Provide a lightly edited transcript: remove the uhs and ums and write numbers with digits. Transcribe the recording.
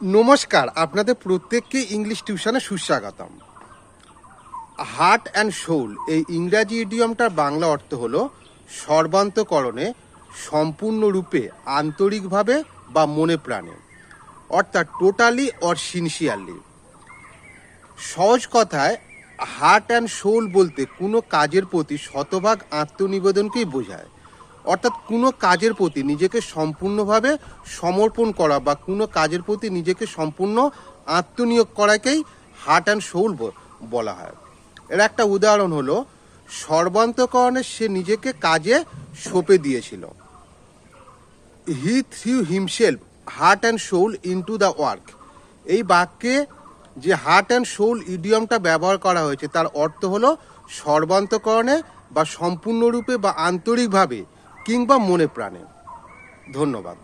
নমস্কার, আপনাদের প্রত্যেককে ইংলিশ টিউশনে সুস্বাগতম। হার্ট অ্যান্ড সোল এই ইংরাজি ইডিয়মটার বাংলা অর্থ হলো সর্বান্তকরণে, সম্পূর্ণরূপে, আন্তরিকভাবে বা মনে প্রাণে, অর্থাৎ টোটালি অর সিনসিয়ারলি। সহজ কথায় হার্ট অ্যান্ড সোল বলতে কোনো কাজের প্রতি শতভাগ আত্মনিবেদনকেই বোঝায়। অর্থাৎ কোনো কাজের প্রতি নিজেকে সম্পূর্ণভাবে সমর্পণ করা বা কোনো কাজের প্রতি নিজেকে সম্পূর্ণ আত্মনিয়োগ করাকেই হার্ট অ্যান্ড সোল বলা হয়। এর একটা উদাহরণ হলো, সর্বান্তকরণে সে নিজেকে কাজে সঁপে দিয়েছিল। He threw himself heart and soul into the work. এই বাক্যে যে হার্ট অ্যান্ড সোল ইডিয়মটা ব্যবহার করা হয়েছে তার অর্থ হলো সর্বান্তকরণে বা সম্পূর্ণরূপে বা আন্তরিকভাবে কিংবা মনে প্রাণে। ধন্যবাদ।